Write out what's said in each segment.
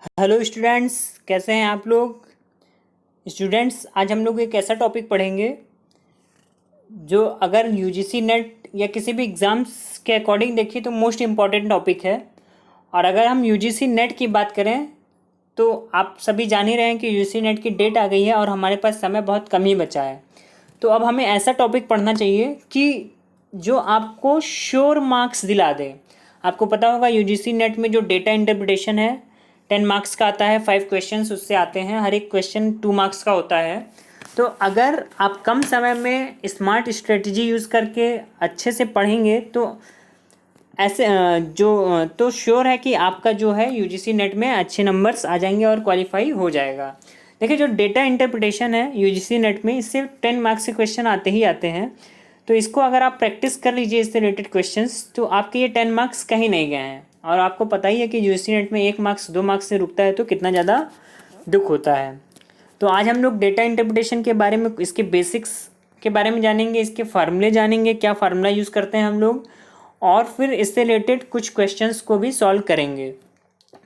Hello students, कैसे हैं आप लोग। स्टूडेंट्स, आज हम लोग एक ऐसा टॉपिक पढ़ेंगे जो अगर यूजीसी नेट या किसी भी एग्ज़ाम्स के अकॉर्डिंग देखिए तो मोस्ट इम्पॉर्टेंट टॉपिक है। और अगर हम यूजीसी नेट की बात करें तो आप सभी जान ही रहे हैं कि यूजीसी नेट की डेट आ गई है और हमारे पास समय बहुत कम ही बचा है। तो अब हमें ऐसा टॉपिक पढ़ना चाहिए कि जो आपको श्योर मार्क्स दिला दे। आपको पता होगा यूजीसी नेट में जो डेटा इंटरप्रिटेशन है 10 मार्क्स का आता है, 5 क्वेश्चंस उससे आते हैं, हर एक क्वेश्चन 2 मार्क्स का होता है। तो अगर आप कम समय में स्मार्ट स्ट्रेटजी यूज़ करके अच्छे से पढ़ेंगे तो ऐसे तो श्योर है कि आपका जो है यूजीसी नेट में अच्छे नंबर्स आ जाएंगे और क्वालिफाई हो जाएगा। देखिए, जो डेटा इंटरप्रिटेशन है यूजीसी नेट में, इससे 10 मार्क्स के क्वेश्चन आते ही आते हैं। तो इसको अगर आप प्रैक्टिस कर लीजिए इससे रिलेटेड क्वेश्चंस, तो आपके ये 10 मार्क्स कहीं नहीं गए हैं। और आपको पता ही है कि यूजीसी नेट में 1 मार्क्स 2 मार्क्स से रुकता है तो कितना ज़्यादा दुख होता है। तो आज हम लोग डेटा इंटरप्रिटेशन के बारे में, इसके बेसिक्स के बारे में जानेंगे, इसके फार्मूले जानेंगे, क्या फार्मूला यूज़ करते हैं हम लोग, और फिर इससे रिलेटेड कुछ क्वेश्चंस को भी सॉल्व करेंगे।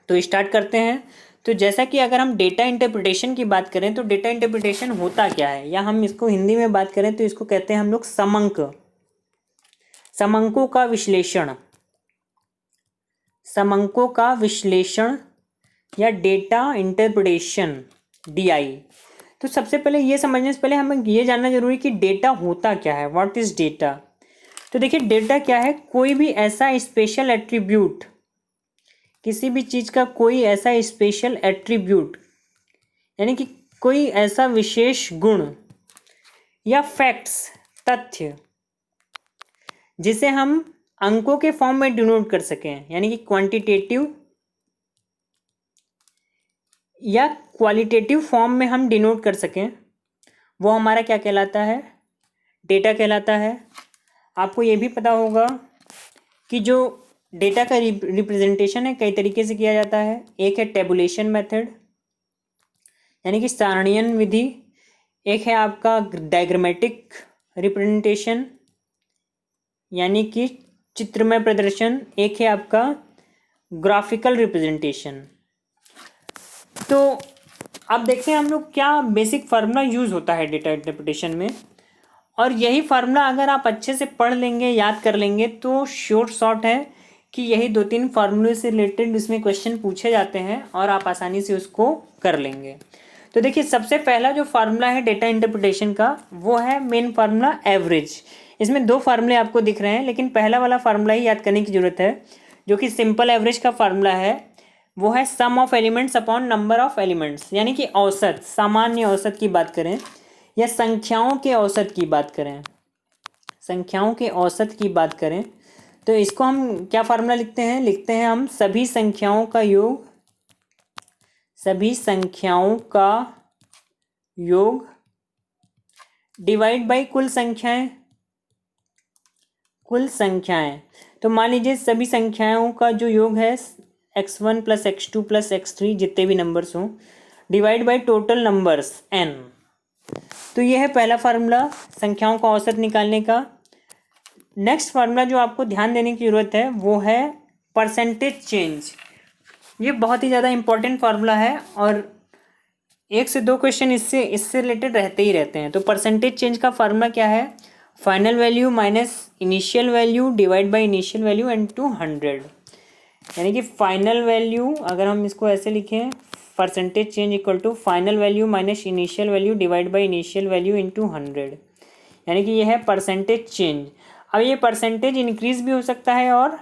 तो स्टार्ट करते हैं। तो जैसा कि अगर हम डेटा इंटरप्रिटेशन की बात करें तो डेटा इंटरप्रिटेशन होता क्या है, या हम इसको हिंदी में बात करें तो इसको कहते हैं हम लोग समंक, समंकों का विश्लेषण, समंकों का विश्लेषण या डेटा इंटरप्रिटेशन, डीआई। तो सबसे पहले ये समझने से पहले हमें ये जानना जरूरी कि डेटा होता क्या है, व्हाट इज डेटा। तो देखिए, डेटा क्या है, कोई भी ऐसा स्पेशल एट्रीब्यूट, किसी भी चीज़ का कोई ऐसा स्पेशल एट्रीब्यूट, यानी कि कोई ऐसा विशेष गुण या फैक्ट्स, तथ्य, जिसे हम अंकों के फॉर्म में डिनोट कर सकें, यानी कि क्वांटिटेटिव या क्वालिटेटिव फॉर्म में हम डिनोट कर सकें, वो हमारा क्या कहलाता है, डेटा कहलाता है। आपको ये भी पता होगा कि जो डेटा का रिप्रेजेंटेशन है कई तरीके से किया जाता है। एक है टेबुलेशन मेथड, यानी कि सारणीयन विधि। एक है आपका डायग्रामेटिक रिप्रेजेंटेशन, यानी कि चित्रमय प्रदर्शन। एक है आपका ग्राफिकल रिप्रेजेंटेशन। तो अब देखते हैं हम लोग क्या बेसिक फार्मूला यूज़ होता है डेटा इंटरप्रिटेशन में। और यही फार्मूला अगर आप अच्छे से पढ़ लेंगे, याद कर लेंगे, तो श्योर शॉट है कि यही 2-3 फार्मूले से रिलेटेड इसमें क्वेश्चन पूछे जाते हैं और आप आसानी से उसको कर लेंगे। तो देखिए, सबसे पहला जो फार्मूला है डेटा इंटरप्रिटेशन का, वो है मेन फार्मूला एवरेज। इसमें 2 फार्मूले आपको दिख रहे हैं, लेकिन पहला वाला फार्मूला ही याद करने की जरूरत है, जो कि सिंपल एवरेज का फार्मूला है। वो है sum of elements upon number of elements, यानी कि औसत, सामान्य औसत की बात करें या संख्याओं के औसत की बात करें, संख्याओं के औसत की बात करें, तो इसको हम क्या फार्मूला लिखते हैं हम सभी संख्याओं का योग, सभी संख्याओं का योग डिवाइड बाई कुल संख्याएं, कुल संख्याएं। तो मान लीजिए सभी संख्याओं का जो योग है x1 + x2 + x3, जितने भी नंबर्स हों, divide by total numbers n। तो ये है पहला फार्मूला संख्याओं का औसत निकालने का। नेक्स्ट फार्मूला जो आपको ध्यान देने की ज़रूरत है वो है परसेंटेज चेंज। ये बहुत ही ज़्यादा इंपॉर्टेंट फार्मूला है और 1 से 2 क्वेश्चन इससे रिलेटेड रहते ही रहते हैं। तो परसेंटेज चेंज का फार्मूला क्या है, final value minus initial value divide by initial value into 100। यानी कि फाइनल वैल्यू, अगर हम इसको ऐसे लिखें, percentage change equal to final value minus initial value divide by initial value into 100, यानी कि ये है परसेंटेज चेंज। अब ये परसेंटेज इंक्रीज भी हो सकता है और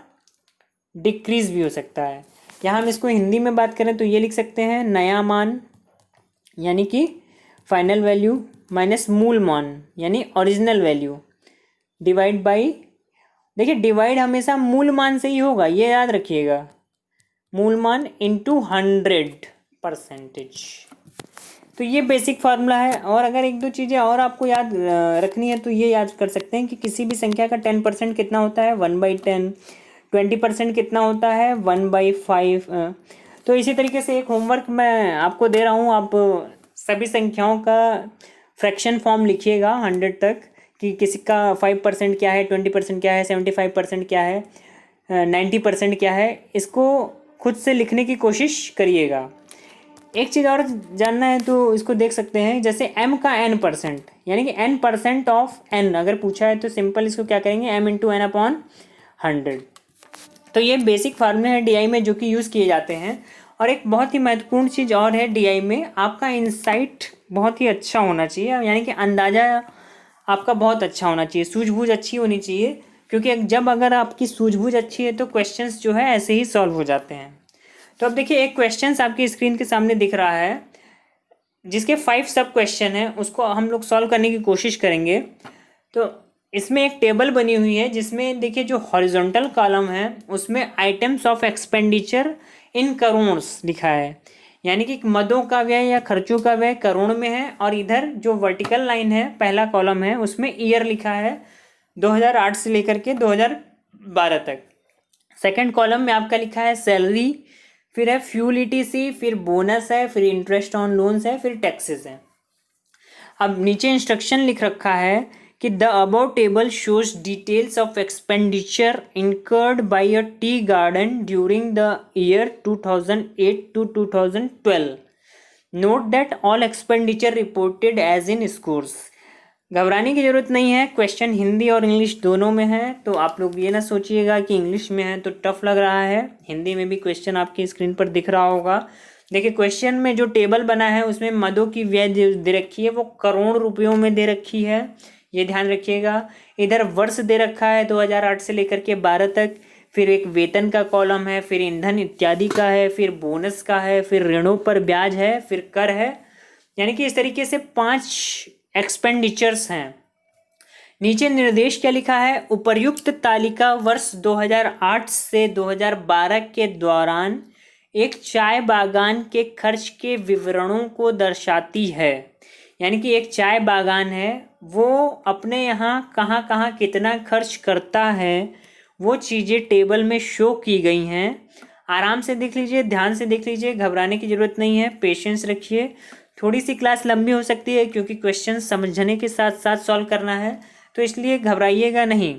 डिक्रीज भी हो सकता है। यहाँ हम इसको हिंदी में बात करें तो ये लिख सकते हैं नया मान, यानी कि फाइनल वैल्यू माइनस मूल मान, यानी ओरिजिनल वैल्यू, डिवाइड बाई, देखिए डिवाइड हमेशा मूल मान से ही होगा, ये याद रखिएगा, मूल मान इंटू 100%। तो ये बेसिक फार्मूला है। और अगर 1-2 चीज़ें और आपको याद रखनी है तो ये याद कर सकते हैं कि किसी भी संख्या का 10% कितना होता है, 1/10। 20% कितना होता है, 1/5। तो इसी तरीके से एक होमवर्क मैं आपको दे रहा हूँ, आप सभी संख्याओं का फ्रैक्शन फॉर्म लिखिएगा 100 तक, कि किसी का 5% क्या है, 20% क्या है, 75% क्या है, 90% क्या है। इसको खुद से लिखने की कोशिश करिएगा। एक चीज़ और जानना है तो इसको देख सकते हैं, जैसे m का n%, यानी कि n% ऑफ n अगर पूछा है तो सिंपल इसको क्या करेंगे, m इंटू एन अपॉन 100। तो ये बेसिक फार्मूले हैं DI में जो कि यूज़ किए जाते हैं। और एक बहुत ही महत्वपूर्ण चीज़ और है DI में, आपका इंसाइट बहुत ही अच्छा होना चाहिए, यानी कि अंदाज़ा आपका बहुत अच्छा होना चाहिए, सूझबूझ अच्छी होनी चाहिए, क्योंकि जब अगर आपकी सूझबूझ अच्छी है तो क्वेश्चंस जो है ऐसे ही सॉल्व हो जाते हैं। तो अब देखिए एक क्वेश्चंस आपकी स्क्रीन के सामने दिख रहा है जिसके 5 सब क्वेश्चन हैं, उसको हम लोग सॉल्व करने की कोशिश करेंगे। तो इसमें एक टेबल बनी हुई है जिसमें देखिए जो हॉरिजॉन्टल कॉलम है उसमें items of expenditure in crore लिखा है, यानी कि मदों का व्यय या खर्चों का व्यय करोड़ में है। और इधर जो वर्टिकल लाइन है पहला कॉलम है उसमें ईयर लिखा है 2008 से लेकर के 2012 तक। सेकंड कॉलम में आपका लिखा है सैलरी, फिर है फ्यूल ETC, फिर बोनस है, फिर इंटरेस्ट ऑन लोन्स है, फिर टैक्सेस है। अब नीचे इंस्ट्रक्शन लिख रखा है कि the above table shows details of expenditure incurred by a tea garden during the year 2008 to 2012। Note that all expenditure reported as in crores. घबराने की ज़रूरत नहीं है, क्वेश्चन हिंदी और इंग्लिश दोनों में है, तो आप लोग ये ना सोचिएगा कि इंग्लिश में है तो टफ लग रहा है, हिंदी में भी क्वेश्चन आपकी स्क्रीन पर दिख रहा होगा। देखिए क्वेश्चन में जो टेबल बना है उसमें मदों की व्यय दे रखी है, वो करोड़ रुपयों में दे रखी है, ये ध्यान रखिएगा। इधर वर्ष दे रखा है 2008 से लेकर के 12 तक, फिर एक वेतन का कॉलम है, फिर ईंधन इत्यादि का है, फिर बोनस का है, फिर ऋणों पर ब्याज है, फिर कर है, यानी कि इस तरीके से 5 एक्सपेंडिचर्स हैं। नीचे निर्देश क्या लिखा है, उपर्युक्त तालिका वर्ष 2008 से 2012 के दौरान एक चाय बागान के खर्च के विवरणों को दर्शाती है। यानी कि एक चाय बागान है, वो अपने यहाँ कहाँ कहाँ कितना खर्च करता है वो चीज़ें टेबल में शो की गई हैं। आराम से देख लीजिए, ध्यान से देख लीजिए, घबराने की ज़रूरत नहीं है, पेशेंस रखिए। थोड़ी सी क्लास लंबी हो सकती है क्योंकि क्वेश्चन समझने के साथ साथ सॉल्व करना है, तो इसलिए घबराइएगा नहीं।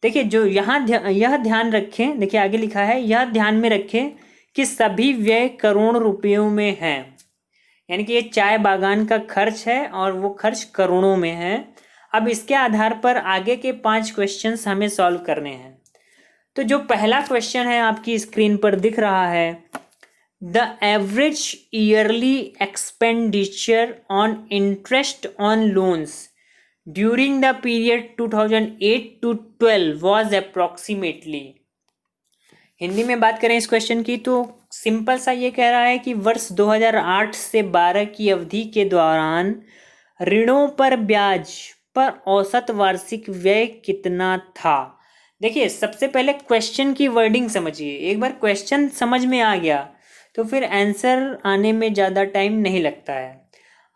देखिए जो यह ध्यान रखें, देखिए आगे लिखा है, यह ध्यान में रखें कि सभी व्यय करोड़ रुपयों में हैं, यानी कि ये चाय बागान का खर्च है और वो खर्च करोड़ों में है। अब इसके आधार पर आगे के 5 क्वेश्चंस हमें सॉल्व करने हैं। तो जो पहला क्वेश्चन है आपकी स्क्रीन पर दिख रहा है, the average yearly expenditure on interest on loans during the period 2008 to 12 was approximately. Hindi में बात करें इस क्वेश्चन की तो सिंपल सा ये कह रहा है कि वर्ष 2008 से 12 की अवधि के दौरान ऋणों पर ब्याज पर औसत वार्षिक व्यय कितना था। देखिए सबसे पहले क्वेश्चन की वर्डिंग समझिए, एक बार क्वेश्चन समझ में आ गया तो फिर आंसर आने में ज़्यादा टाइम नहीं लगता है।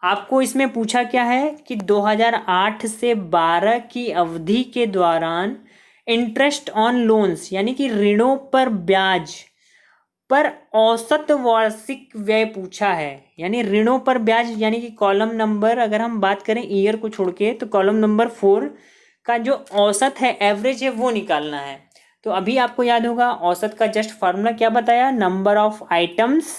आपको इसमें पूछा क्या है कि 2008 से 12 की अवधि के दौरान इंटरेस्ट ऑन लोन्स यानी कि ऋणों पर ब्याज पर औसत वार्षिक व्यय पूछा है, यानी ऋणों पर ब्याज, यानी कि कॉलम नंबर अगर हम बात करें ईयर को छोड़ के तो कॉलम नंबर 4 का जो औसत है, एवरेज है, वो निकालना है। तो अभी आपको याद होगा औसत का जस्ट फार्मूला क्या बताया, number of items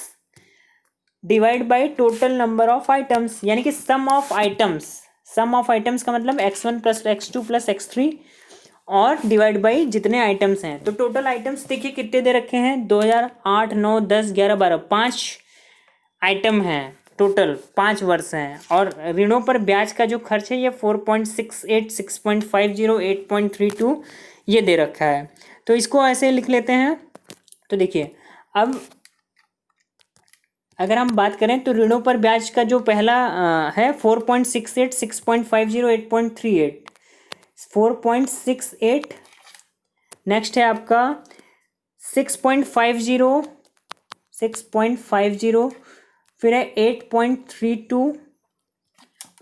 divide by total number of items, यानी कि sum of items. Sum of items का मतलब x1 plus x2 plus x3 और डिवाइड बाई जितने आइटम्स हैं। तो टोटल आइटम्स देखिए कितने दे रखे हैं, 2008, 9, 10, 11, 12, 5 आइटम हैं टोटल, 5 वर्ष हैं। और ऋणों पर ब्याज का जो खर्च है ये 4.68, 6.50, 8.32 ये दे रखा है। तो इसको ऐसे लिख लेते हैं। तो देखिए अब अगर हम बात करें तो ऋणों पर ब्याज का जो पहला है 4.68, 6.50, 8.38, 4.68, नेक्स्ट है आपका 6.50, 6.50, फिर है 8.32,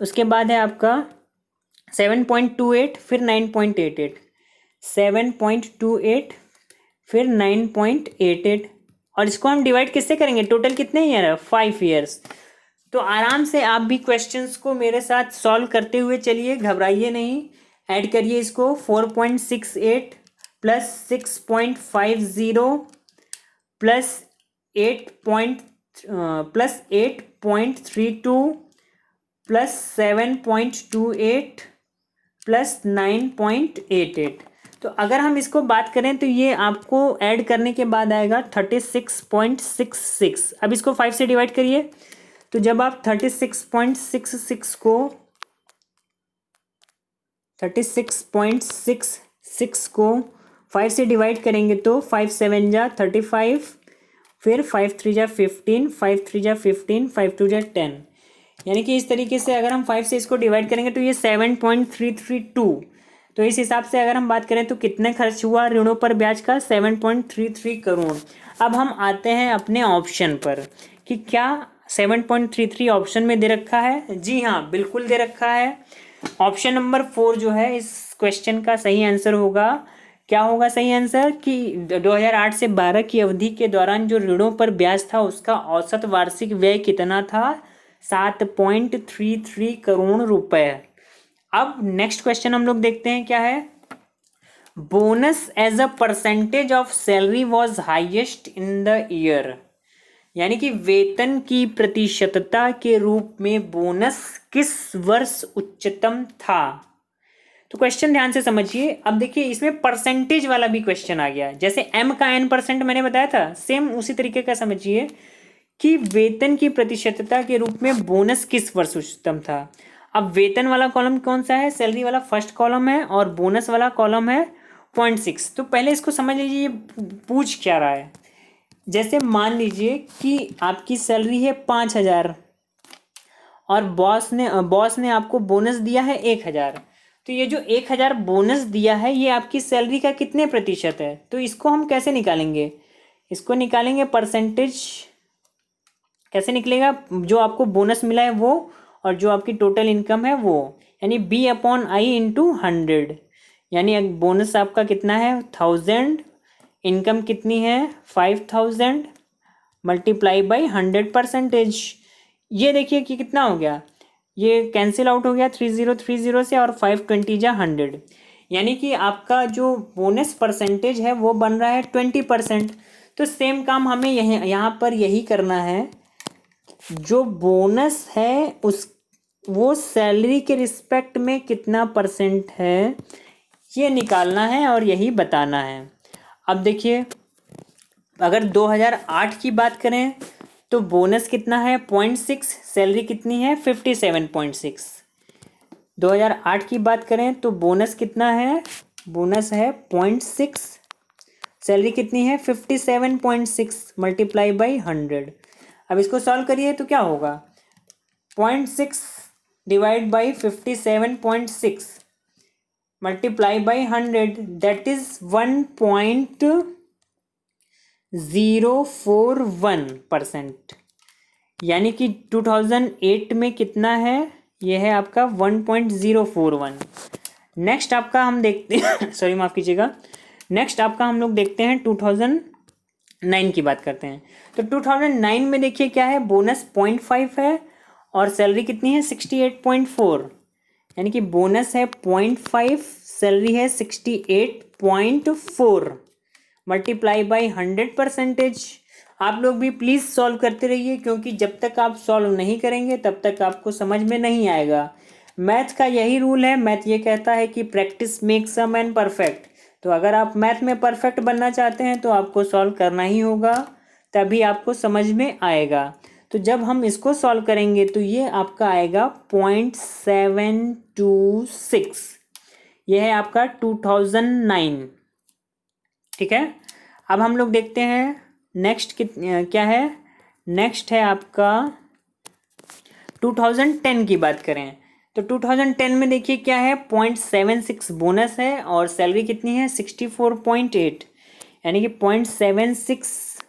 उसके बाद है आपका 7.28, फिर 9.88, 7.28, फिर 9.88। और इसको हम डिवाइड किससे करेंगे, टोटल कितने ईयर है, 5 ईयर्स। तो आराम से आप भी क्वेश्चंस को मेरे साथ सॉल्व करते हुए चलिए, घबराइए नहीं। ऐड करिए इसको, 4.68 plus 6.50 plus 8.32 plus 8.32 plus 7.28 plus 9.88। तो अगर हम इसको बात करें तो ये आपको ऐड करने के बाद आएगा 36.66। अब इसको 5 से डिवाइड करिए, तो जब आप 36.66 को 5 से डिवाइड करेंगे तो 5 7 जा 35, फिर 5 3 जा 15, 5 3 जा 15, 5 2 जा 10। यानी कि इस तरीके से अगर हम 5 से इसको डिवाइड करेंगे तो ये 7.332। तो इस हिसाब से अगर हम बात करें तो कितने खर्च हुआ ऋणों पर ब्याज का, 7.33 करोड़। अब हम आते हैं अपने ऑप्शन पर कि क्या 7.33 ऑप्शन में दे रखा है। जी हाँ, बिल्कुल दे रखा है। ऑप्शन नंबर 4 जो है इस क्वेश्चन का सही आंसर होगा। क्या होगा सही आंसर कि 2008 से 12 की अवधि के दौरान जो ऋणों पर ब्याज था उसका औसत वार्षिक व्यय कितना था, 7.33 करोड़ रुपए। अब नेक्स्ट क्वेश्चन हम लोग देखते हैं क्या है। Bonus as a percentage of salary was highest in the year. यानी कि वेतन की प्रतिशतता के रूप में बोनस किस वर्ष उच्चतम था। तो क्वेश्चन ध्यान से समझिए। अब देखिए इसमें परसेंटेज वाला भी क्वेश्चन आ गया। जैसे m का n% मैंने बताया था, सेम उसी तरीके का समझिए कि वेतन की प्रतिशतता के रूप में बोनस किस वर्ष उच्चतम था। अब वेतन वाला कॉलम कौन सा है, सैलरी वाला फर्स्ट कॉलम है और बोनस वाला कॉलम है 0.6। तो पहले इसको समझ लीजिए ये पूछ क्या रहा है। जैसे मान लीजिए कि आपकी सैलरी है 5,000 और बॉस ने आपको बोनस दिया है 1,000। तो ये जो 1,000 बोनस दिया है ये आपकी सैलरी का कितने प्रतिशत है। तो इसको हम कैसे निकालेंगे, इसको निकालेंगे परसेंटेज। कैसे निकलेगा, जो आपको बोनस मिला है वो और जो आपकी टोटल इनकम है वो, यानी B/I इंटू 100। यानी बोनस आपका कितना है 1000, इनकम कितनी है 5000 मल्टीप्लाई बाई 100%। ये देखिए कि कितना हो गया, ये कैंसिल आउट हो गया 3030 से और 520 जा 100। यानी कि आपका जो बोनस परसेंटेज है वो बन रहा है 20%। तो सेम काम हमें यहाँ पर यही करना है। जो बोनस है उस वो सैलरी के रिस्पेक्ट में कितना परसेंट है ये निकालना है और यही बताना है। अब देखिए अगर 2008 की बात करें तो बोनस कितना है 0.6, सैलरी कितनी है 57.6। 2008 की बात करें तो बोनस कितना है, बोनस है 0.6, सैलरी कितनी है 57.6 मल्टीप्लाई बाई 100। अब इसको सॉल्व करिए तो क्या होगा, 0.6 divide by 57.6 multiply by 100, that is 1.041%। यानी कि 2008 में कितना है, यह है आपका 1.041। नेक्स्ट आपका हम देखते हैं सॉरी माफ़ कीजिएगा। नेक्स्ट आपका हम लोग देखते हैं 2009 की बात करते हैं। तो 2009 में देखिए क्या है, बोनस 0.5 है और सैलरी कितनी है 68.4। यानी कि बोनस है 0.5, सैलरी है 68.4 मल्टीप्लाई बाई 100%। आप लोग भी प्लीज़ सॉल्व करते रहिए क्योंकि जब तक आप सॉल्व नहीं करेंगे तब तक आपको समझ में नहीं आएगा। मैथ का यही रूल है, मैथ ये कहता है कि practice makes a man perfect. तो अगर आप मैथ में परफेक्ट बनना चाहते हैं तो आपको सॉल्व करना ही होगा, तभी आपको समझ में आएगा। तो जब हम इसको सॉल्व करेंगे तो ये आपका आएगा 0.726। यह है आपका 2009। ठीक है। अब हम लोग देखते हैं नेक्स्ट क्या है। नेक्स्ट है आपका 2010 की बात करें तो 2010 में देखिए क्या है, 0.76 बोनस है और सैलरी कितनी है 64.8। यानी कि 0.76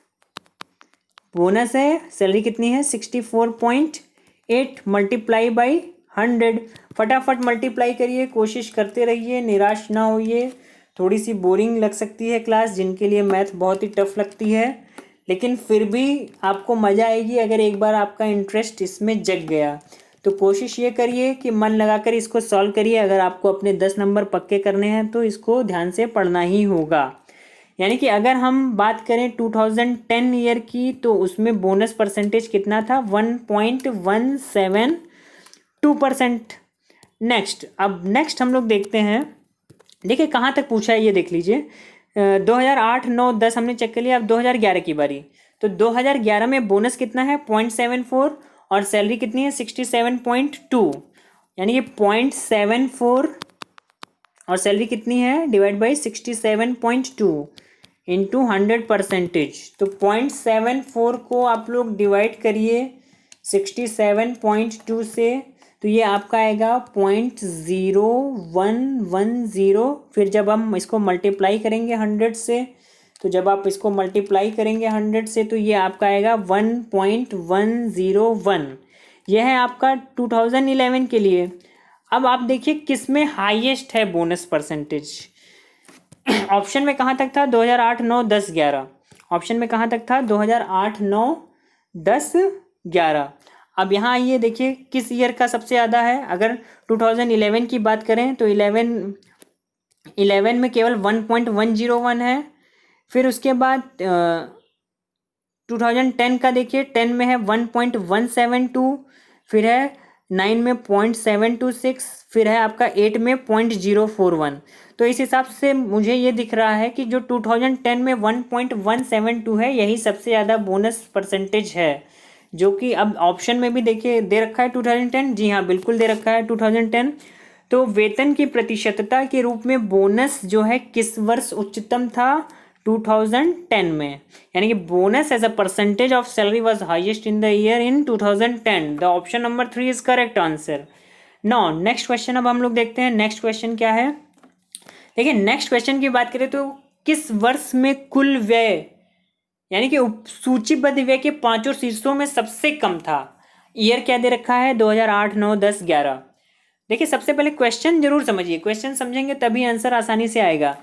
बोनस है, सैलरी कितनी है 64.8 मल्टीप्लाई बाई 100। फटाफट मल्टीप्लाई करिए, कोशिश करते रहिए, निराश ना होइए। थोड़ी सी बोरिंग लग सकती है क्लास, जिनके लिए मैथ बहुत ही टफ लगती है, लेकिन फिर भी आपको मज़ा आएगी अगर एक बार आपका इंटरेस्ट इसमें जग गया। तो कोशिश ये करिए कि मन लगाकर इसको सॉल्व करिए। अगर आपको अपने 10 नंबर पक्के करने हैं तो इसको ध्यान से पढ़ना ही होगा। यानी कि अगर हम बात करें 2010 ईयर की तो उसमें बोनस परसेंटेज कितना था 1.172%। नेक्स्ट हम लोग देखते हैं। देखिए कहाँ तक पूछा है ये देख लीजिए। 2008, 9, 10 हमने चेक कर लिया। अब 2011 की बारी। तो 2011 में बोनस कितना है 0.74 और सैलरी कितनी है 67.2, यानी कि 0.74 और सैलरी कितनी है डिवाइड बाई 67.2 इंटू 100%। तो 0.74 को आप लोग डिवाइड करिए 67.2 से, तो ये आपका आएगा 0.0110। फिर जब हम इसको मल्टीप्लाई करेंगे 100 से, तो जब आप इसको मल्टीप्लाई करेंगे 100 से तो ये आपका आएगा 1.101। यह है आपका 2011 के लिए। अब आप देखिए किस में हाईएस्ट है बोनस परसेंटेज। ऑप्शन में कहाँ तक था 2008, 9, 10, 11। ऑप्शन में कहाँ तक था 2008, 9, 10, 11। अब यहाँ आइए देखिए किस ईयर का सबसे ज़्यादा है। अगर 2011 की बात करें तो 11 में केवल 1.101 है। फिर उसके बाद 2010 का देखिए 10 में है 1.172, फिर है 9 में 0.726, फिर है आपका 8 में 0.041। तो इस हिसाब से मुझे ये दिख रहा है कि जो 2010 में 1.172 है यही सबसे ज़्यादा बोनस परसेंटेज है, जो कि अब ऑप्शन में भी देखिए दे रखा है 2010। जी हाँ बिल्कुल दे रखा है 2010। तो वेतन की प्रतिशतता के रूप में बोनस जो है किस वर्ष उच्चतम था 2010 में, यानी कि bonus as a percentage of salary was highest in the year in 2010। The option number 3 is correct answer. Now next question अब हम लोग देखते हैं। नेक्स्ट क्वेश्चन क्या है। देखिए नेक्स्ट क्वेश्चन की बात करें तो किस वर्ष में कुल व्यय यानी कि सूचीबद्ध व्यय के पांचों शीर्षों में सबसे कम था। ईयर क्या दे रखा है 2008, 9, 10, 11। देखिए सबसे पहले क्वेश्चन जरूर समझिए, क्वेश्चन समझेंगे तभी आंसर आसानी से आएगा।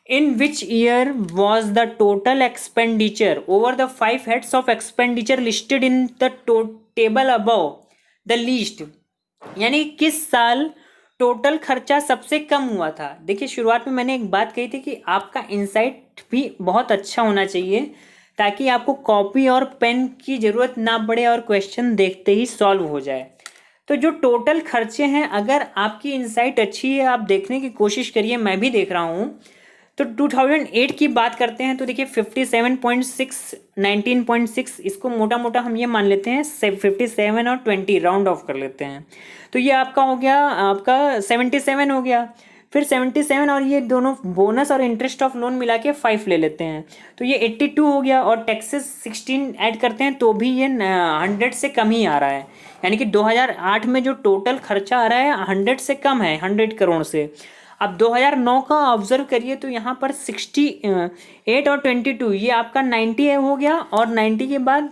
In which year was the total expenditure over the 5 heads of expenditure listed in the table above the least, यानी किस साल टोटल खर्चा सबसे कम हुआ था। देखिए शुरुआत में मैंने एक बात कही थी कि आपका इंसाइट भी बहुत अच्छा होना चाहिए ताकि आपको कॉपी और पेन की ज़रूरत ना पड़े और क्वेश्चन देखते ही सॉल्व हो जाए। तो जो टोटल खर्चे हैं, अगर आपकी इंसाइट अच्छी है आप देखने की कोशिश करिए, मैं भी देख रहा हूँ। तो 2008 की बात करते हैं तो देखिए 57.6, 19.6, इसको मोटा मोटा हम ये मान लेते हैं 57 और 20 राउंड ऑफ कर लेते हैं। तो ये आपका हो गया, आपका 77 हो गया। फिर 77 और ये दोनों बोनस और इंटरेस्ट ऑफ लोन मिला के 5 ले लेते हैं तो ये 82 हो गया, और टैक्सेस 16 ऐड करते हैं तो भी ये 100 से कम ही आ रहा है। यानी कि 2008 में जो टोटल खर्चा आ रहा है 100 से कम है, 100 करोड़ से। अब 2009 का ऑब्जर्व करिए तो यहाँ पर 68 और 22 ये आपका 90 हो गया, और 90 के बाद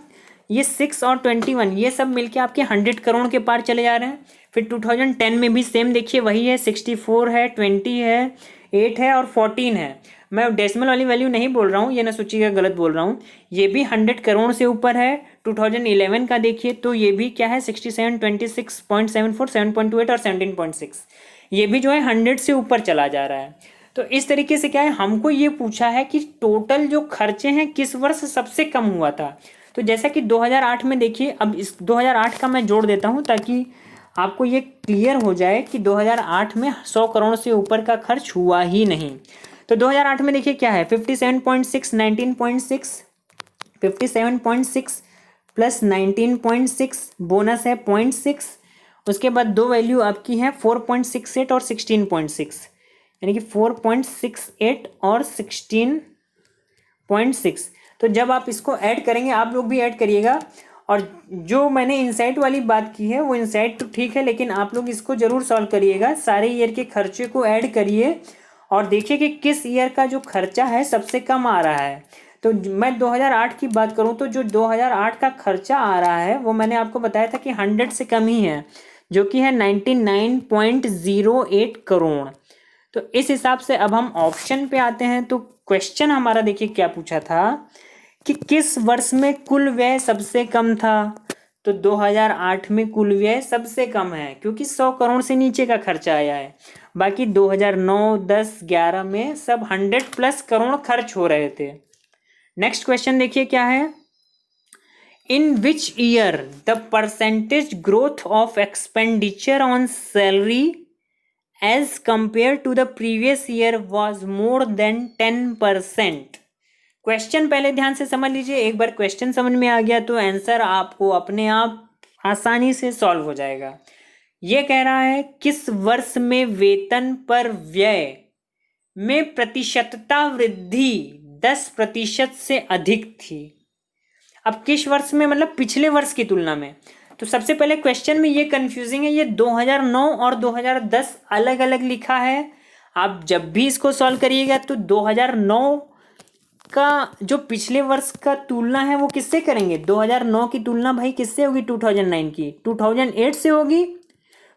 ये 6 और 21 ये सब मिलके आपके 100 करोड़ के पार चले जा रहे हैं। फिर 2010 में भी सेम देखिए वही है, 64 है, 20 है, 8 है और 14 है। मैं डेसिमल वाली वैल्यू नहीं बोल रहा हूँ, ये ना सोचिएगा गलत बोल रहा हूँ। ये भी 100 करोड़ से ऊपर है। 2011 का देखिए तो ये भी क्या है 67, 26.74, 7.28 और 17.6, ये भी जो है 100 से ऊपर चला जा रहा है। तो इस तरीके से क्या है, हमको ये पूछा है कि टोटल जो खर्चे हैं किस वर्ष सबसे कम हुआ था। तो जैसा कि 2008 में देखिए, अब इस 2008 का मैं जोड़ देता हूँ ताकि आपको ये क्लियर हो जाए कि 2008 में 100 करोड़ से ऊपर का खर्च हुआ ही नहीं। तो 2008 में देखिए क्या है 57.6, 19.6, 57.6 प्लस 19.6 बोनस है 0.6, उसके बाद दो वैल्यू आपकी है 4.68 और 16.6, यानी कि 4.68 और 16.6। तो जब आप इसको ऐड करेंगे, आप लोग भी ऐड करिएगा, और जो मैंने इनसाइट वाली बात की है वो इनसाइट तो ठीक है, लेकिन आप लोग इसको ज़रूर सॉल्व करिएगा। सारे ईयर के खर्चे को ऐड करिए और देखिए कि किस ईयर का जो खर्चा है सबसे कम आ रहा है। तो मैं 2008 की बात करूं तो जो 2008 का खर्चा आ रहा है वो मैंने आपको बताया था कि 100 से कम ही है, जो कि है 99.08 करोड़। तो इस हिसाब से अब हम ऑप्शन पे आते हैं। तो क्वेश्चन हमारा देखिए क्या पूछा था कि किस वर्ष में कुल व्यय सबसे कम था। तो 2008 में कुल व्यय सबसे कम है क्योंकि 100 करोड़ से नीचे का खर्चा आया है। बाकी 2009, 10, 11 में सब 100+ करोड़ खर्च हो रहे थे। नेक्स्ट क्वेश्चन देखिए क्या है। In which year the percentage growth of expenditure on salary as compare to the previous year was more than 10%। Question पहले ध्यान से समझ लीजिए। एक बार क्वेश्चन समझ में आ गया तो आंसर आपको अपने आप आसानी से सॉल्व हो जाएगा। ये कह रहा है किस वर्ष में वेतन पर व्यय में प्रतिशतता वृद्धि 10% से अधिक थी। अब किस वर्ष में, मतलब पिछले वर्ष की तुलना में। तो सबसे पहले क्वेश्चन में ये कंफ्यूजिंग है, ये 2009 और 2010 अलग अलग लिखा है। आप जब भी इसको सॉल्व करिएगा तो 2009 का जो पिछले वर्ष का तुलना है वो किससे करेंगे। 2009 की तुलना भाई किससे होगी, 2009 की 2008 से होगी।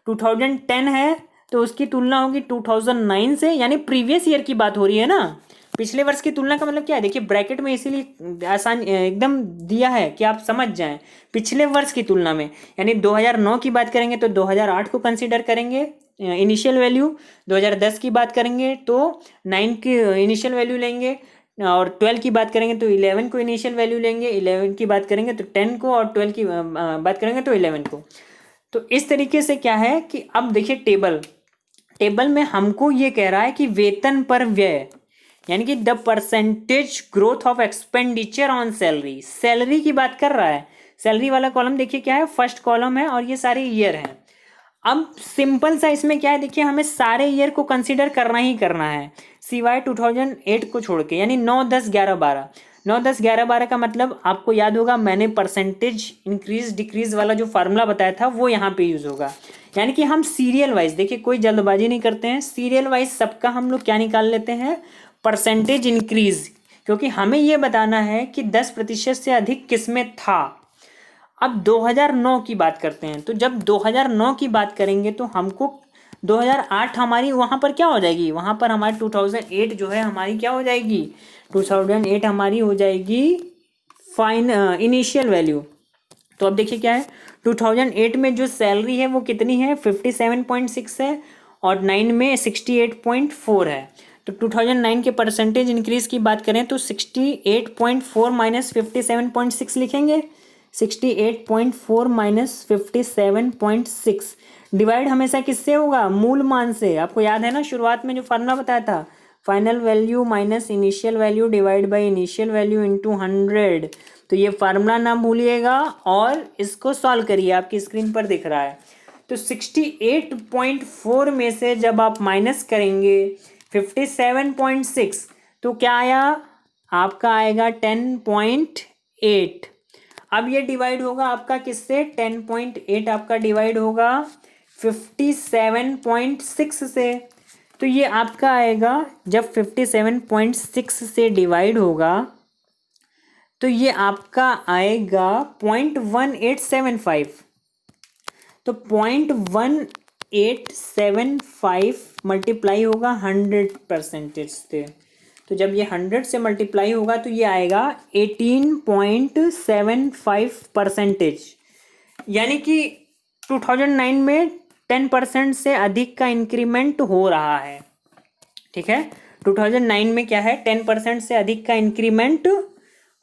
2010 है तो उसकी तुलना होगी 2009 से, यानी प्रीवियस ईयर की बात हो रही है ना। पिछले वर्ष की तुलना का मतलब क्या है, देखिए ब्रैकेट में इसीलिए आसान एकदम दिया है कि आप समझ जाएं। पिछले वर्ष की तुलना में, यानी 2009 की बात करेंगे तो 2008 को कंसीडर करेंगे इनिशियल वैल्यू। 2010 की बात करेंगे तो 9 की इनिशियल वैल्यू लेंगे, और 12 की बात करेंगे तो 11 को इनिशियल वैल्यू लेंगे, 11 की बात करेंगे तो 10 को, और 12 की बात करेंगे तो 11 को। तो इस तरीके से क्या है कि अब देखिए टेबल में हमको ये कह रहा है कि वेतन पर व्यय, यानी कि the percentage growth of expenditure on salary, salary की बात कर रहा है। सैलरी वाला कॉलम देखिए क्या है, फर्स्ट कॉलम है और ये सारे ईयर हैं। अब सिंपल सा इसमें क्या है, देखिए हमें सारे ईयर को कंसीडर करना ही करना है सिवाय 2008 को छोड़ के, यानी 9, 10, 11, 12। 9, 10, 11, 12 का मतलब आपको याद होगा, मैंने परसेंटेज इंक्रीज डिक्रीज वाला जो फार्मूला बताया था वो यहाँ पे यूज होगा। यानी कि हम सीरियल वाइज, देखिए कोई जल्दबाजी नहीं करते हैं, सीरियल वाइज सबका हम लोग क्या निकाल लेते हैं, परसेंटेज इंक्रीज, क्योंकि हमें ये बताना है कि 10% से अधिक किसमें था। अब 2009 की बात करते हैं, तो जब 2009 की बात करेंगे तो हमको 2008 हमारी वहाँ पर क्या हो जाएगी, वहाँ पर हमारी 2008 जो है हमारी क्या हो जाएगी, 2008 हमारी हो जाएगी इनिशियल वैल्यू। तो अब देखिए क्या है, 2008 में जो सैलरी है वो कितनी है, 57.6 है, और 9 में 68.4 है। तो 2009 के परसेंटेज इंक्रीज की बात करें तो 68.4 माइनस 57.6 लिखेंगे। 68.4 माइनस 57.6 डिवाइड हमेशा किससे होगा, मूल मान से। आपको याद है ना शुरुआत में जो फार्मूला बताया था, final value minus initial value divide by initial value into 100। तो ये फार्मूला ना भूलिएगा और इसको सॉल्व करिए, आपकी स्क्रीन पर दिख रहा है। तो 68.4 में से जब आप माइनस करेंगे 57.6 तो क्या आया, आपका आएगा 10.8। अब ये डिवाइड होगा आपका किससे, 10.8 आपका डिवाइड होगा 57.6 से। तो ये आपका आएगा, जब 57.6 से डिवाइड होगा तो ये आपका आएगा 0.1875। तो 0.1875 मल्टीप्लाई होगा 100% से। तो जब ये 100 से मल्टीप्लाई होगा तो ये आएगा 18.75%, यानी कि 2009 में 10% से अधिक का इंक्रीमेंट हो रहा है। ठीक है, 2009 में क्या है, 10% से अधिक का इंक्रीमेंट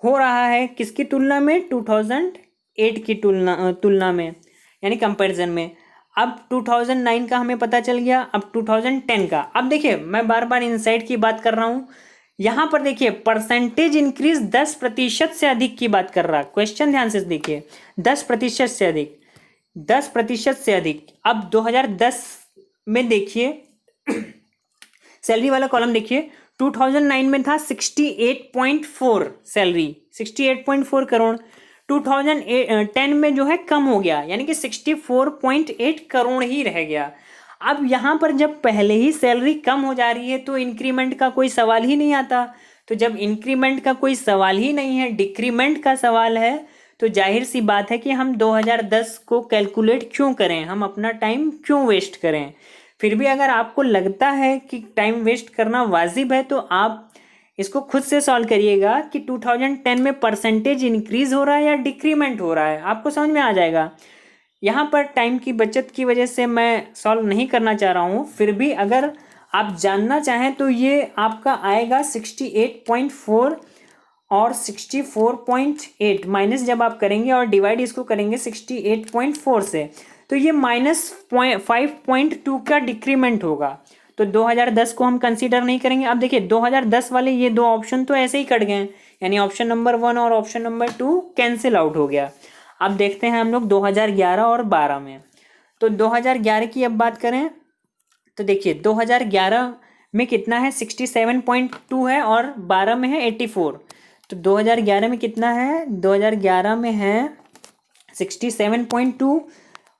हो रहा है, किसकी तुलना में, 2008 की तुलना में, यानी कंपैरिजन में। अब 2009 का हमें पता चल गया, अब 2010 का। अब देखिए मैं बार बार इनसाइड की बात कर रहा हूँ, यहाँ पर देखिए परसेंटेज इंक्रीज 10% से अधिक की बात कर रहा है क्वेश्चन, ध्यान से देखिए, 10% से अधिक, 10% से अधिक। अब 2010 में देखिए सैलरी वाला कॉलम देखिए, 2009 में था 68.4 सैलरी, 68.4 करोड़। 2010 में जो है कम हो गया, यानी कि 64.8 करोड़ ही रह गया। अब यहाँ पर जब पहले ही सैलरी कम हो जा रही है तो इंक्रीमेंट का कोई सवाल ही नहीं आता। तो जब इंक्रीमेंट का कोई सवाल ही नहीं है, डिक्रीमेंट का सवाल है, तो जाहिर सी बात है कि हम 2010 को कैलकुलेट क्यों करें, हम अपना टाइम क्यों वेस्ट करें। फिर भी अगर आपको लगता है कि टाइम वेस्ट करना वाजिब है तो आप इसको खुद से सॉल्व करिएगा कि 2010 में परसेंटेज इंक्रीज हो रहा है या डिक्रीमेंट हो रहा है, आपको समझ में आ जाएगा। यहाँ पर टाइम की बचत की वजह से मैं सॉल्व नहीं करना चाह रहा हूँ, फिर भी अगर आप जानना चाहें तो ये आपका आएगा 68.4 और 64.8 माइनस जब आप करेंगे और डिवाइड इसको करेंगे 68.4 से, तो ये -5.2 का डिक्रीमेंट होगा। तो 2010 को हम कंसीडर नहीं करेंगे। अब देखिए 2010 वाले ये दो ऑप्शन तो ऐसे ही कट गए हैं, यानी ऑप्शन नंबर 1 और ऑप्शन नंबर 2 कैंसिल आउट हो गया। अब देखते हैं हम लोग 2011 और 12 में। तो 2011 की अब बात करें तो देखिए 2011 में कितना है 67.2 है और 12 में है 84। तो 2011 में कितना है, 2011 में है 67.2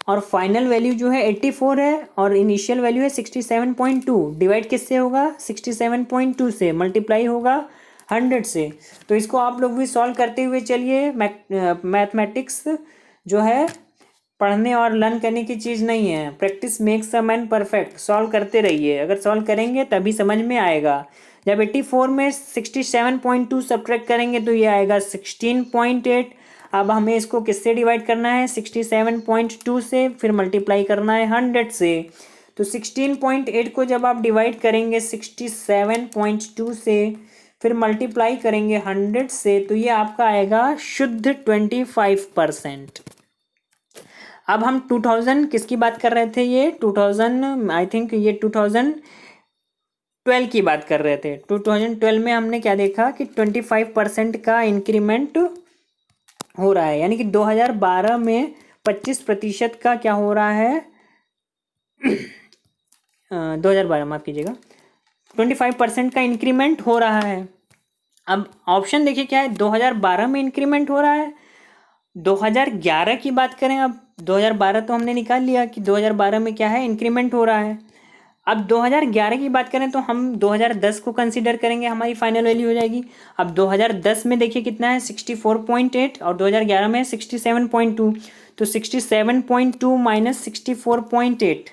और फाइनल वैल्यू जो है 84 है और इनिशियल वैल्यू है 67.2। डिवाइड किससे होगा, 67.2 से, मल्टीप्लाई होगा 100 से। तो इसको आप लोग भी सॉल्व करते हुए चलिए। मैथमेटिक्स जो है पढ़ने और लर्न करने की चीज़ नहीं है, practice makes a man perfect. Solve करते रहिए, अगर सॉल्व करेंगे तभी समझ में आएगा। जब 84 में 67.2 सब्ट्रैक्ट करेंगे तो ये आएगा 16.8। अब हमें इसको किससे डिवाइड करना है, 67.2 से, फिर मल्टीप्लाई करना है 100 से। तो 16.8 को जब आप डिवाइड करेंगे 67.2 से, फिर मल्टीप्लाई करेंगे 100 से, तो ये आपका आएगा शुद्ध 25%। अब हम 2000 किसकी बात कर रहे थे, ये 2000 आई थिंक ये 2012 की बात कर रहे थे। 2012 में हमने क्या देखा कि 25% का इंक्रीमेंट हो रहा है, यानी कि 2012 में 25% का क्या हो रहा है 2012 माफ कीजिएगा 25% का इंक्रीमेंट हो रहा है। अब ऑप्शन देखिए क्या है, 2012 में इंक्रीमेंट हो रहा है। 2011 की बात करें, अब 2012 तो हमने निकाल लिया कि 2012 में क्या है इंक्रीमेंट हो रहा है। अब 2011 की बात करें तो हम 2010 को कंसीडर करेंगे, हमारी फाइनल वैल्यू हो जाएगी। अब 2010 में देखिए कितना है 64.8 और 2011 में 67.2। तो 67.2 minus 64.8,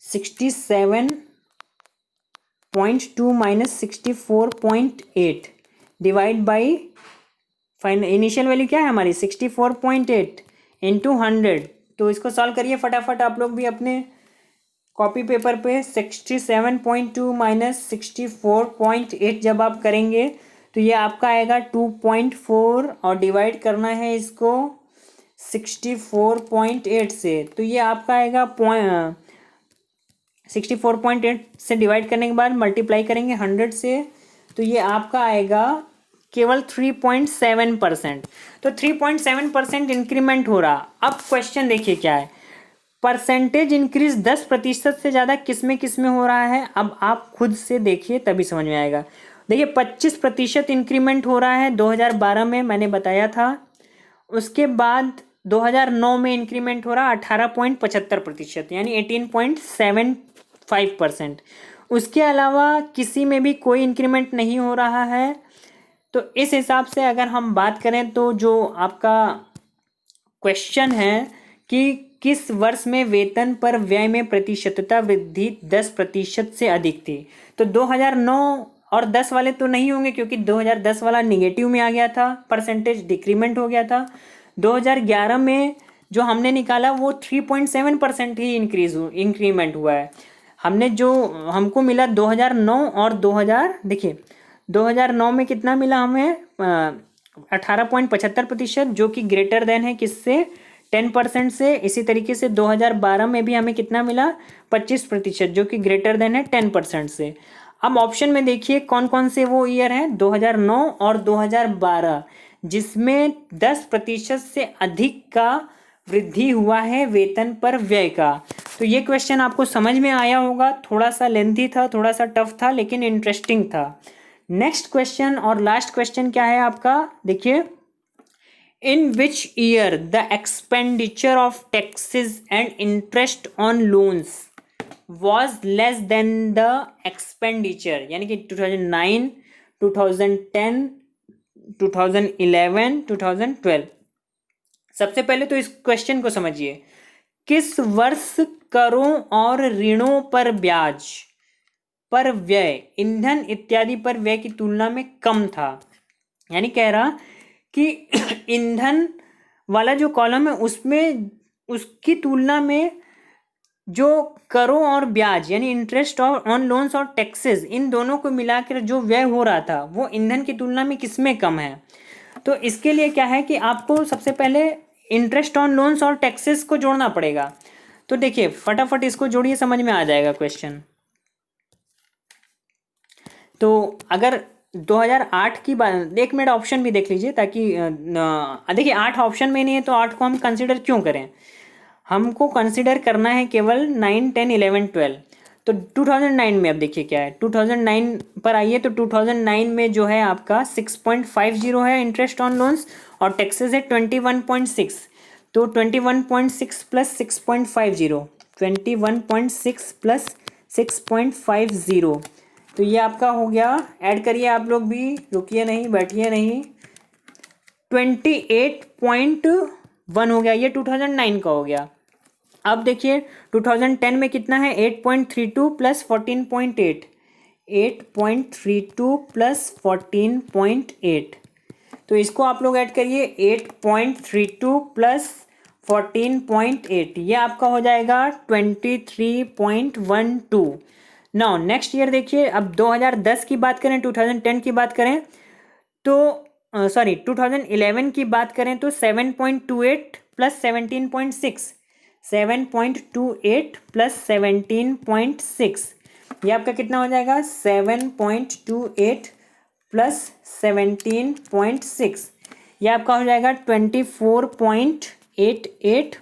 67.2 minus 64.8 divide by final initial value क्या है हमारी 64.8 इंटू 100। तो इसको सॉल्व करिए फटाफट आप लोग भी अपने कॉपी पेपर पे। 67.2 माइनस 64.8 जब आप करेंगे तो ये आपका आएगा 2.4 और डिवाइड करना है इसको 64.8 से, तो ये आपका आएगा 64.8 से डिवाइड करने के बाद मल्टीप्लाई करेंगे 100 से, तो ये आपका आएगा केवल 3.7%। तो 3.7% इंक्रीमेंट हो रहा। अब क्वेश्चन देखिए क्या है, परसेंटेज इंक्रीज 10% से ज़्यादा किस में हो रहा है। अब आप खुद से देखिए तभी समझ में आएगा। देखिए 25% इंक्रीमेंट हो रहा है 2012 में, मैंने बताया था। उसके बाद 2009 में इंक्रीमेंट हो रहा 18.75% यानी 18.75%। उसके अलावा किसी में भी कोई इंक्रीमेंट नहीं हो रहा है। तो इस हिसाब से अगर हम बात करें तो जो आपका क्वेश्चन है कि किस वर्ष में वेतन पर व्यय में प्रतिशतता वृद्धि 10% से अधिक थी, तो 2009 और 10 वाले तो नहीं होंगे क्योंकि 2010 वाला निगेटिव में आ गया था, परसेंटेज डिक्रीमेंट हो गया था। 2011 में जो हमने निकाला वो 3.7% ही इंक्रीमेंट हुआ है। हमने जो हमको मिला 2009 और 2000 देखिए 2009 में कितना मिला हमें 18.75% जो कि ग्रेटर देन है किससे 10% से। इसी तरीके से 2012 में भी हमें कितना मिला 25% जो कि ग्रेटर देन है 10% से। अब ऑप्शन में देखिए कौन कौन से वो ईयर हैं 2009 और 2012 जिसमें 10% से अधिक का वृद्धि हुआ है वेतन पर व्यय का। तो ये क्वेश्चन आपको समझ में आया होगा, थोड़ा सा लेंथी था, थोड़ा सा टफ था, लेकिन इंटरेस्टिंग था। नेक्स्ट क्वेश्चन और लास्ट क्वेश्चन क्या है आपका, देखिए in which year the expenditure of taxes and interest on loans was less than the expenditure, यानी कि 2009, 2010, 2011, 2012। सबसे पहले तो इस क्वेश्चन को समझिए, किस वर्ष करों और ऋणों पर ब्याज पर व्यय ईंधन इत्यादि पर व्यय की तुलना में कम था। यानी कह रहा कि ईंधन वाला जो कॉलम है उसमें उसकी तुलना में जो करों और ब्याज यानी इंटरेस्ट और ऑन लोन्स और टैक्सेस इन दोनों को मिलाकर जो व्यय हो रहा था वो ईंधन की तुलना में किसमें कम है। तो इसके लिए क्या है कि आपको सबसे पहले इंटरेस्ट ऑन लोन्स और टैक्सेस को जोड़ना पड़ेगा। तो देखिए फटाफट इसको जोड़िए, समझ में आ जाएगा क्वेश्चन। तो अगर 2008 की बात, एक मिनट ऑप्शन भी देख लीजिए ताकि देखिए 8 ऑप्शन में नहीं है तो 8 को हम कंसिडर क्यों करें, हमको कंसिडर करना है केवल 9, 10, 11, 12। तो 2009 में अब देखिए क्या है, 2009 पर आइए। तो 2009 में जो है आपका 6.50 है इंटरेस्ट ऑन लोन्स और टैक्सेस है 21.6। तो 21.6 प्लस 6.50, 21.6 प्लस 6.50, तो ये आपका हो गया। ऐड करिए आप लोग भी, रुकिए नहीं, बैठिए नहीं, 28.1 हो गया। ये 2009 का हो गया। अब देखिए 2010 में कितना है, 8.32 प्लस 14.8, 8.32 प्लस 14.8। तो इसको आप लोग ऐड करिए, 8.32 प्लस 14.8, ये आपका हो जाएगा 23.12। नाउ नेक्स्ट ईयर देखिए, अब 2010 की बात करें, 2010 की बात करें तो 2011 की बात करें तो 7.28 प्लस 17.6, 7.28 प्लस 17.6, ये आपका कितना हो जाएगा, 7.28 प्लस 17.6, ये आपका हो जाएगा 24.88।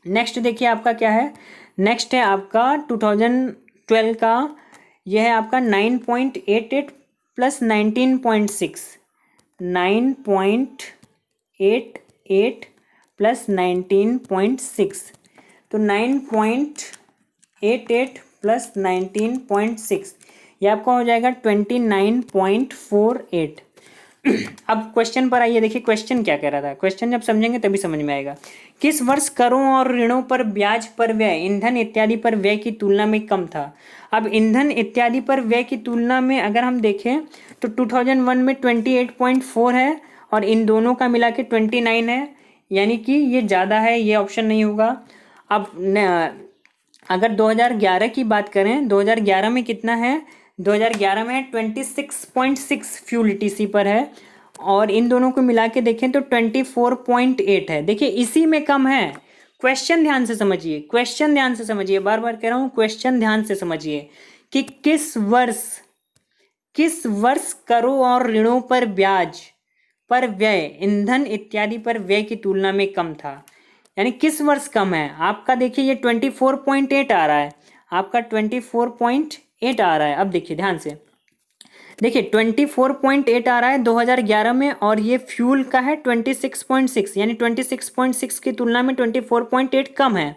नेक्स्ट देखिए आपका क्या है, नेक्स्ट है आपका 2012 का, यह है आपका 9.88 प्लस 19.6, 9.88 प्लस 19.6, तो 9.88 प्लस 19.6, ये आपका हो जाएगा 29.48। अब क्वेश्चन पर आइए, देखिए क्वेश्चन क्या कह रहा था। क्वेश्चन जब समझेंगे तभी समझ में आएगा। किस वर्ष करों और ऋणों पर ब्याज पर व्यय ईंधन इत्यादि पर व्यय की तुलना में कम था। अब ईंधन इत्यादि पर व्यय की तुलना में अगर हम देखें तो 2001 में 28.4 है और इन दोनों का मिला के 29 है, यानी कि ये ज़्यादा है, ये ऑप्शन नहीं होगा। अब अगर 2011 की बात करें, 2011 में कितना है, 2011 में 26.6 फ्यूल ईटीसी पर है और इन दोनों को मिला के देखें तो 24.8 है। देखिए इसी में कम है। क्वेश्चन ध्यान से समझिए, क्वेश्चन ध्यान से समझिए, बार बार कह रहा हूँ क्वेश्चन ध्यान से समझिए कि किस वर्ष करों और ऋणों पर ब्याज पर व्यय ईंधन इत्यादि पर व्यय की तुलना में कम था, यानी किस वर्ष कम है। आपका देखिए ये 24.8 आ रहा है, आपका 24.8 आ रहा है। अब देखिए ध्यान से, देखिए 24.8 आ रहा है 2011 में और ये फ्यूल का है 26.6, यानी 26.6 की तुलना में 24.8 कम है।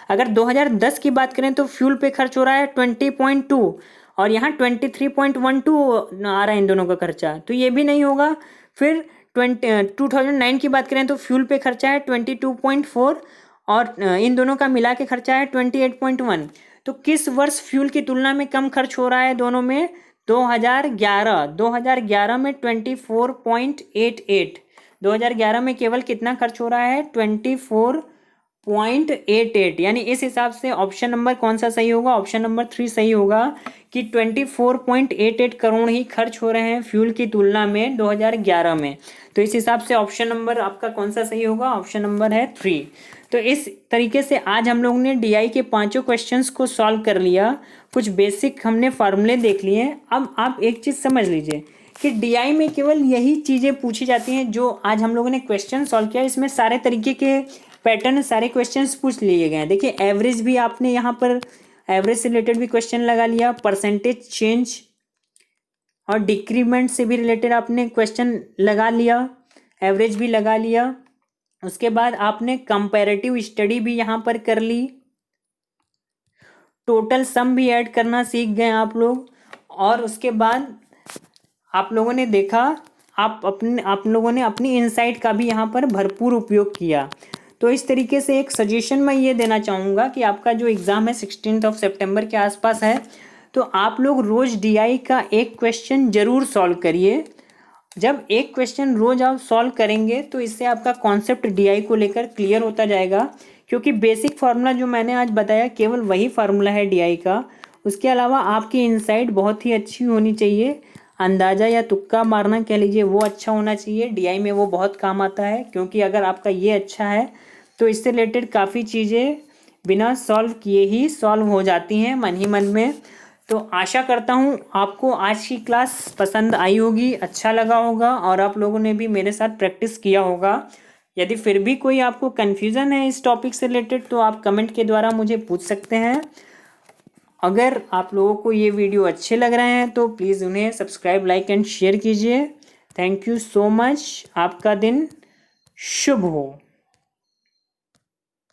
अगर 2010 की बात करें तो फ्यूल पे खर्च हो रहा है 20.2 और यहाँ 23.12 आ रहा है इन दोनों का खर्चा, तो ये भी नहीं होगा। फिर 2009 की बात करें तो फ्यूल पे खर्चा है 22.4 और इन दोनों का मिला के खर्चा है 28.1। तो किस वर्ष फ्यूल की तुलना में कम खर्च हो रहा है दोनों में, 2011 में 24.88, 2011 में केवल कितना खर्च हो रहा है, 24.88, यानी इस हिसाब से ऑप्शन नंबर कौन सा सही होगा, ऑप्शन नंबर 3 सही होगा कि 24.88 करोड़ ही खर्च हो रहे हैं फ्यूल की तुलना में 2011 में। तो इस हिसाब से ऑप्शन नंबर आपका कौन सा सही होगा, ऑप्शन नंबर है 3। तो इस तरीके से आज हम लोग ने डीआई के पांचों क्वेश्चंस को सॉल्व कर लिया, कुछ बेसिक हमने फार्मूले देख लिए। अब आप एक चीज़ समझ लीजिए कि डीआई में केवल यही चीज़ें पूछी जाती हैं जो आज हम लोगों ने क्वेश्चन सॉल्व किया, इसमें सारे तरीके के पैटर्न, सारे क्वेश्चंस पूछ लिए गए हैं। देखिए एवरेज भी आपने यहाँ पर एवरेज से रिलेटेड भी क्वेश्चन लगा लिया, परसेंटेज चेंज और डिक्रीमेंट से भी रिलेटेड आपने क्वेश्चन लगा लिया, एवरेज भी लगा लिया। उसके बाद आपने कंपैरेटिव स्टडी भी यहाँ पर कर ली, टोटल सम भी ऐड करना सीख गए आप लोग। और उसके बाद आप लोगों ने देखा, आप लोगों ने अपनी इनसाइट का भी यहाँ पर भरपूर उपयोग किया। तो इस तरीके से एक सजेशन मैं ये देना चाहूँगा कि आपका जो एग्ज़ाम है 16 सितंबर के आसपास है, तो आप लोग रोज़ DI का एक क्वेश्चन ज़रूर सॉल्व करिए। जब एक क्वेश्चन रोज़ आप सॉल्व करेंगे तो इससे आपका कॉन्सेप्ट DI को लेकर क्लियर होता जाएगा, क्योंकि बेसिक फार्मूला जो मैंने आज बताया केवल वही फार्मूला है DI का। उसके अलावा आपकी इनसाइट बहुत ही अच्छी होनी चाहिए, अंदाज़ा या तुक्का मारना कह लीजिए वो अच्छा होना चाहिए। DI में वो बहुत काम आता है, क्योंकि अगर आपका ये अच्छा है तो इससे रिलेटेड काफ़ी चीज़ें बिना सॉल्व किए ही सॉल्व हो जाती हैं मन ही मन में। तो आशा करता हूँ आपको आज की क्लास पसंद आई होगी, अच्छा लगा होगा और आप लोगों ने भी मेरे साथ प्रैक्टिस किया होगा। यदि फिर भी कोई आपको कन्फ्यूज़न है इस टॉपिक से रिलेटेड तो आप कमेंट के द्वारा मुझे पूछ सकते हैं। अगर आप लोगों को ये वीडियो अच्छे लग रहे हैं तो प्लीज़ उन्हें सब्सक्राइब, लाइक एंड शेयर कीजिए। Thank you so much. आपका दिन शुभ हो।